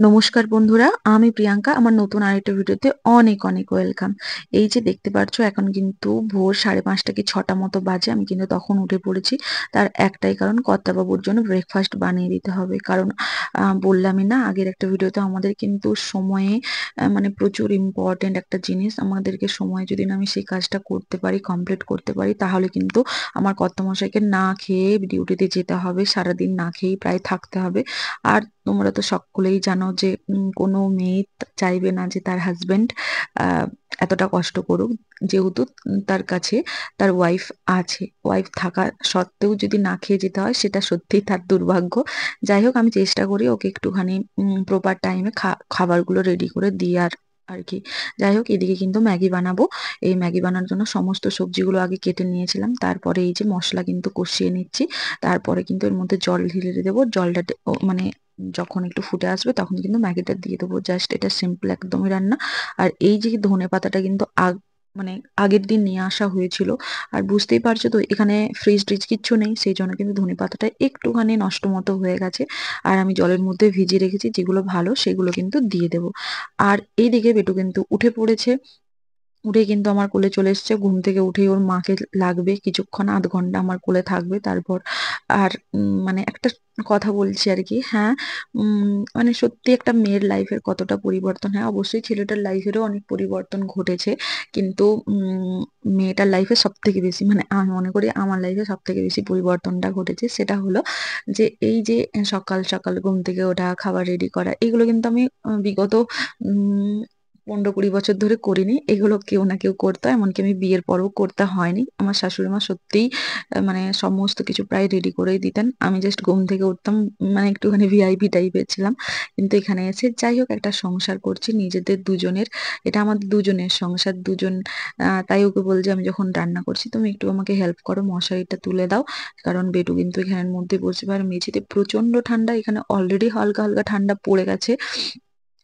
নমস্কার বন্ধুরা, আমি প্রিয়াঙ্কা। আমার নতুন আরেকটা ভিডিওতে অনেক অনেক ওয়েলকাম। এই যে দেখতে পাচ্ছ, এখন কিন্তু ভোর 5:30 কি 6টা মতো বাজে। আমি কিন্তু তখন উঠে পড়েছি। তার একটাই কারণ, কর্তাবাবুর জন্য ব্রেকফাস্ট বানিয়ে দিতে হবে। কারণ বললামই না আগের একটা ভিডিওতে, আমাদের কিন্তু সময়ে মানে প্রচুর ইম্পর্টেন্ট একটা জিনিস। আমাদেরকে সময়ে যদি না আমি সেই কাজটা করতে পারি, কমপ্লিট করতে পারি, তাহলে কিন্তু আমার কর্তামশাইকে না খেয়ে ডিউটিতে যেতে হবে। সারাদিন না খেয়েই প্রায় থাকতে হবে। আর তোমরা তো সকলেই জানো যে কোনো মেয়ে চাইবে না যে তার হাজবেন্ড এতটা কষ্ট করুক। যেহেতু তার কাছে তার ওয়াইফ আছে, ওয়াইফ থাকা সত্ত্বেও যদি না খেয়ে যেতে হয়, সেটা সত্যিই তার দুর্ভাগ্য। যাই হোক, আমি চেষ্টা করি ওকে একটুখানি প্রপার টাইমে খাবারগুলো রেডি করে দিই আর আর কি। যাই হোক, এদিকে কিন্তু ম্যাগি বানাবো। এই ম্যাগি বানানোর জন্য সমস্ত সবজিগুলো আগে কেটে নিয়েছিলাম। তারপরে এই যে মশলা কিন্তু কষিয়ে নিচ্ছি। তারপরে কিন্তু এর মধ্যে জল ঢেলে দেবো। জলটা মানে যখন একটু ফুটে আসবে তখন কিন্তু ম্যাগিটা দিয়ে দেবো। জাস্ট এটা সিম্পল একদমই রান্না। আর এই যে ধনে পাতাটা কিন্তু মানে আগের দিন নিয়ে আসা হয়েছিল। আর বুঝতেই পারছো তো, এখানে ফ্রিজ ট্রিজ কিচ্ছু নেই, সেই জন্য কিন্তু ধনে পাতাটা একটুখানি নষ্ট মতো হয়ে গেছে। আর আমি জলের মধ্যে ভিজিয়ে রেখেছি, যেগুলো ভালো সেগুলো কিন্তু দিয়ে দেবো। আর এইদিকে বেটু কিন্তু উঠে পড়েছে। উঠে কিন্তু আমার কোলে চলে এসেছে। ঘুম থেকে উঠেই ওর মাকে লাগবে, কিছুক্ষণ 0.5 ঘন্টা আমার কোলে থাকবে। তারপর আর মানে একটা কথা বলছি আর কি। হ্যাঁ, মানে সত্যি একটা মেয়ের লাইফের কতটা পরিবর্তন। হ্যাঁ, অবশ্যই ছেলেটার লাইফেরও অনেক পরিবর্তন ঘটেছে, কিন্তু মেয়েটার লাইফে সব থেকে বেশি, মানে আমি মনে করি আমার লাইফে সব থেকে বেশি পরিবর্তনটা ঘটেছে। সেটা হলো যে এই যে সকাল সকাল ঘুম থেকে ওঠা, খাবার রেডি করা, এগুলো কিন্তু আমি বিগত উম 15-20 বছর ধরে করিনি। এগুলো কেউ না কেউ করতো, এমনকি আমি বিয়ের পরও করতে হয়নি। আমার শাশুড়ি মা সত্যিই মানে সমস্ত কিছু প্রায় রেডি করেই দিতেন। আমি জাস্ট ঘুম থেকে উঠতাম, মানে একটুখানি ভিআইপি টাইপের ছিলাম। কিন্তু এখানে এসে যাই হোক, একটা সংসার করছি নিজেদের দুজনের। এটা আমাদের দুজনের সংসার, দুজন। তাই ওকে বলছি, আমি যখন রান্না করছি তুমি একটু আমাকে হেল্প করো, মশারিটা তুলে দাও। কারণ বেটু কিন্তু এখানের মধ্যে বসবে। আর মেঝেতে প্রচন্ড ঠান্ডা, এখানে অলরেডি হালকা হালকা ঠান্ডা পড়ে গেছে।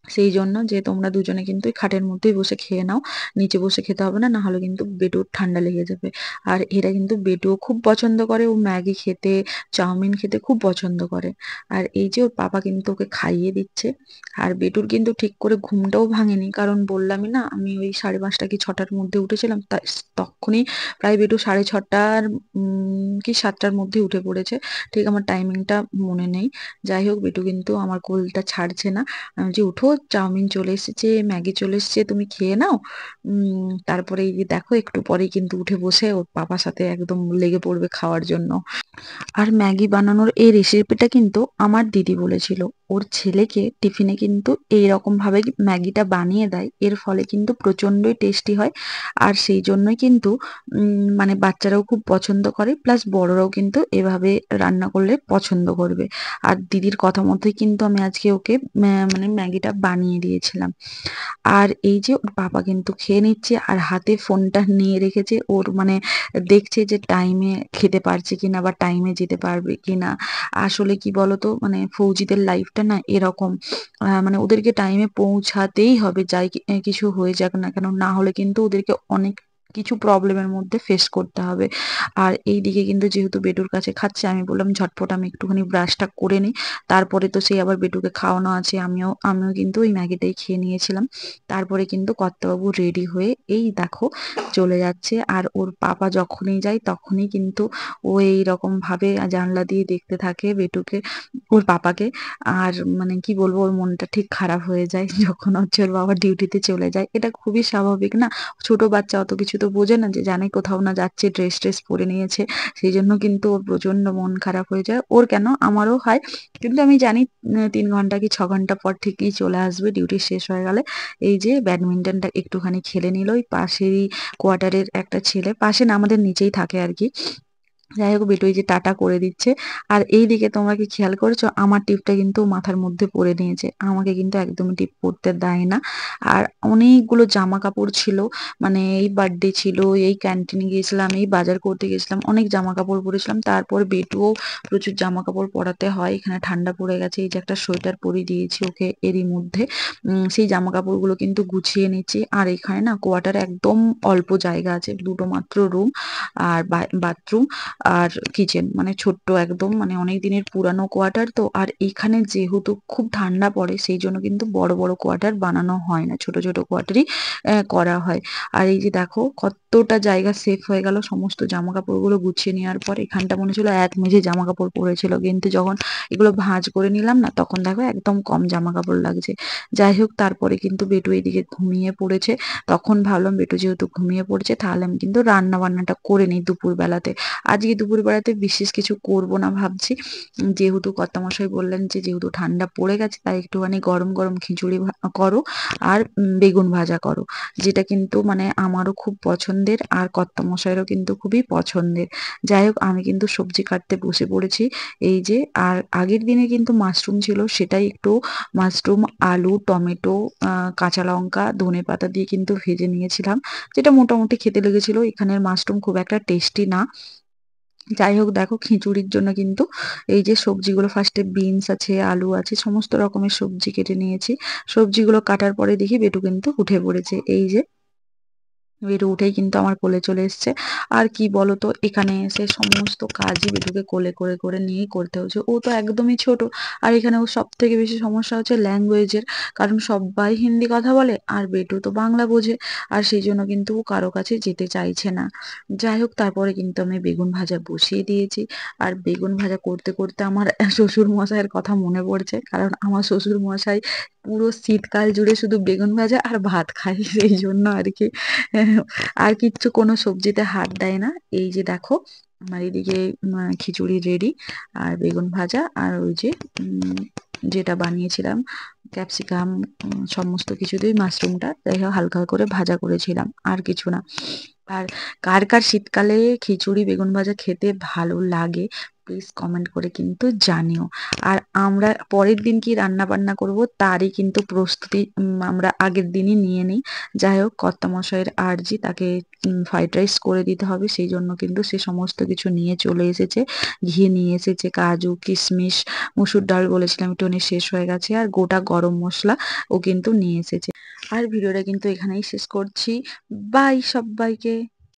সেই জন্য যে তোমরা দুজনে কিন্তু এই খাটের মধ্যেই বসে খেয়ে নাও, নিচে বসে খেতে হবে না, না হলে কিন্তু বেটুর ঠান্ডা লেগে যাবে। আর এরা কিন্তু বেটুও খুব পছন্দ করে, ও ম্যাগি খেতে, চাউমিন খেতে খুব পছন্দ করে। আর এই যে ওর পাপা কিন্তু ওকে খাইয়ে দিচ্ছে। আর বেটুর কিন্তু ঠিক করে ঘুমটাও ভাঙেনি, কারণ বললামই না আমি ওই 5:30 কি 6টার মধ্যে উঠেছিলাম। তখনই প্রায় বেটু 6:30 কি 7টার মধ্যে উঠে পড়েছে। ঠিক আমার টাইমিংটা মনে নেই। যাই হোক, বেটু কিন্তু আমার কোলটা ছাড়ছে না। আমি যে উঠো, চাউমিন চলে এসেছে, ম্যাগি চলে এসেছে, তুমি খেয়ে নাও। তারপরে এই যে দেখো, একটু পরেই কিন্তু উঠে বসে ওর পাপার সাথে একদম লেগে পড়বে খাওয়ার জন্য। আর ম্যাগি বানানোর এই রেসিপিটা কিন্তু আমার দিদি বলেছিল। ওর ছেলেকে টিফিনে কিন্তু এইরকম ভাবে ম্যাগিটা বানিয়ে দেয়, এর ফলে কিন্তু প্রচন্ডই টেস্টি হয়। আর সেই জন্যই কিন্তু মানে বাচ্চারাও খুব পছন্দ করে, প্লাস বড়রাও কিন্তু এভাবে রান্না করলে পছন্দ করবে। আর দিদির কথা মতোই কিন্তু আমি আজকে ওকে মানে ম্যাগিটা বানিয়ে দিয়েছিলাম। আর এই যে ওর পাপা কিন্তু খেয়ে নিচ্ছে, আর হাতে ফোনটা নিয়ে রেখেছে। ওর মানে দেখছে যে টাইমে খেতে পারছে কিনা বা টাইমে যেতে পারবে কিনা। আসলে কি বলতো, মানে ফৌজিদের লাইফটা না এরকম, মানে ওদেরকে টাইমে পৌঁছাতেই হবে, যাই কিছু হয়ে যাক না কেন, না হলে কিন্তু ওদেরকে অনেক কিছু প্রবলেমের মধ্যে ফেস করতে হবে। আর এইদিকে কিন্তু যেহেতু বেটুর কাছে খাচ্ছে, আমি বললাম ঝটপট আমি একটুখানি ব্রাশটা করে নিই। তারপরে তো সেই আবার বেটুকে খাওয়ানো আছে। আমিও আমিও কিন্তু ওই ম্যাগিটাই খেয়ে নিয়েছিলাম। তারপরে কিন্তু কর্তাবাবু রেডি হয়ে এই দেখো চলে যাচ্ছে। আর ওর পাপা যখনই যায় তখনই কিন্তু ও এইরকম ভাবে জানলা দিয়ে দেখতে থাকে বেটুকে, ওর পাপাকে। আর মানে কি বলবো, ওর মনটা ঠিক খারাপ হয়ে যায় যখন হচ্ছে ওর বাবা ডিউটিতে চলে যায়। এটা খুবই স্বাভাবিক না? ছোট বাচ্চা অত কিছু তো বোঝে না, যে জানে কোথাও না যাচ্ছে, ড্রেস ট্রেস পরে নিয়েছে। সেই জন্য কিন্তু ওর প্রচন্ড মন খারাপ হয়ে যায়। ওর কেন, আমারও হয়। কিন্তু আমি জানি 3 ঘন্টা কি 6 ঘন্টা পর ঠিকই চলে আসবে, ডিউটি শেষ হয়ে গেলে। এই যে ব্যাডমিন্টনটা একটুখানি খেলে নিল ওই পাশেরই কোয়ার্টারের একটা ছেলে, পাশে না আমাদের নিচেই থাকে আর কি। যাই হোক, বেটু এই যে টাটা করে দিচ্ছে। আর এইদিকে তোমরা কি খেয়াল করেছো, আমার টিপটা কিন্তু ও মাথার মধ্যে পরে নিয়েছে। আমাকে কিন্তু একদমই টিপ পরতে দেয় না। আর অনেকগুলো জামা কাপড় ছিল, মানে এই বার্থডে ছিল, এই ক্যান্টিনে গিয়েছিলাম, এই বাজার করতে গেছিলাম, অনেক জামা কাপড় পরেছিলাম। তারপর বেটুও প্রচুর জামা কাপড় পরাতে হয়। এখানে ঠান্ডা পড়ে গেছে, এই যে একটা সোয়েটার পরিয়ে দিয়েছি ওকে এরই মধ্যে। সেই জামা কাপড়গুলো কিন্তু গুছিয়ে নিচ্ছি। আর এখানে না কোয়ার্টারে একদম অল্প জায়গা আছে, দুটো মাত্র রুম আর বাথরুম। আর কিচেন, মানে ছোট্ট একদম, মানে অনেক দিনের পুরানো কোয়ার্টার তো। আর এখানে যেহেতু খুব ঠান্ডা পড়ে সেই জন্য কিন্তু বড় বড় কোয়ার্টার বানানো হয় না, ছোট ছোট কোয়ার্টারই করা হয়। আর এই যে দেখো কতটা জায়গা সেফ হয়ে গেল সমস্ত জামা কাপড়গুলো গুছিয়ে নেওয়ার পর। এখানটা মনে ছিল এক মেঝে জামা কাপড় পড়েছিল, কিন্তু যখন এগুলো ভাঁজ করে নিলাম না তখন দেখো একদম কম জামা কাপড় লাগছে। যাই হোক, তারপরে কিন্তু বেটু এদিকে ঘুমিয়ে পড়েছে। তখন ভাবলাম বেটু যেহেতু ঘুমিয়ে পড়েছে তাহলে আমি কিন্তু রান্না বান্নাটা করে নিই দুপুর বেলাতে। আজকে দুপুর বেলাতে বিশেষ কিছু করব না ভাবছি, যেহেতু কর্তামশাই বললেন যে যেহেতু ঠান্ডা পড়ে গেছে তাই একটুখানি গরম গরম খিচুড়ি করো আর বেগুন ভাজা করো, যেটা কিন্তু মানে আমারও খুব পছন্দের আর কর্তামশাইয়েরও কিন্তু খুবই পছন্দের। যাই হোক, আমি কিন্তু সবজি কাটতে বসে পড়েছি। এই যে, আর আগের দিনে কিন্তু মাশরুম ছিল, সেটাই একটু মাশরুম, আলু, টমেটো, কাঁচা লঙ্কা, ধনেপাতা দিয়ে কিন্তু ভেজে নিয়েছিলাম, যেটা মোটামুটি খেতে লেগেছিল। এখানের মাশরুম খুব একটা টেস্টি না। যাই হোক, দেখো খিচুড়ির জন্য কিন্তু এই যে সবজিগুলো, ফার্স্টে বিনস আছে, আলু আছে, সমস্ত রকমের সবজি কেটে নিয়েছি। সবজিগুলো কাটার পরে দেখি বেটু কিন্তু উঠে পড়েছে। এই যে বেটু উঠেই কিন্তু আমার কোলে চলে এসছে। আর কি বলতো, এখানে এসে সমস্ত কাজই বেটুকে কোলে করে করে নিয়েই করতে হচ্ছে। ও তো একদমই ছোট। আর এখানে ও সব থেকে বেশি সমস্যা হচ্ছে ল্যাঙ্গুয়েজের, কারণ সবাই হিন্দি কথা বলে আর বেটু তো বাংলা বোঝে। আর সেই জন্য কিন্তু ও কারো কাছে যেতে চাইছে না। যাই হোক, তারপরে কিন্তু আমি বেগুন ভাজা বসিয়ে দিয়েছি। আর বেগুন ভাজা করতে করতে আমার শ্বশুর মশাইয়ের কথা মনে পড়ছে, কারণ আমার শ্বশুর মশাই পুরো শীতকাল জুড়ে শুধু বেগুন ভাজা আর ভাত খায়, সেই জন্য আর কি আর কিচ্ছু কোনো সবজিতে হাত দেয় না। এই যে দেখো আমার এদিকে খিচুড়ি রেডি, আর বেগুন ভাজা, আর ওই যে যেটা বানিয়েছিলাম ক্যাপসিকাম, সমস্ত কিছু দিয়ে মাশরুমটা যাই হোক হালকা করে ভাজা করেছিলাম, আর কিছু না। আর কার কার শীতকালে খিচুড়ি বেগুন ভাজা খেতে ভালো লাগে প্লিজ কমেন্ট করে কিন্তু জানিও। আর আমরা পরের দিন কি রান্না বান্না করব তারই কিন্তু প্রস্তুতি আমরা আগের দিনই নিয়ে নিই। যাই হোক, কর্তামশাইয়ের আর্জি, তাকে ফ্রাইড রাইস করে দিতে হবে, সেই জন্য কিন্তু সে সমস্ত কিছু নিয়ে চলে এসেছে। ঘি নিয়ে এসেছে, কাজু, কিশমিশ, মুসুর ডাল বলেছিলাম একটুখানি শেষ হয়ে গেছে, আর গোটা গরম মশলা ও কিন্তু নিয়ে এসেছে। আর ভিডিওটা কিন্তু এখানেই শেষ করছি। বাই সবাইকে।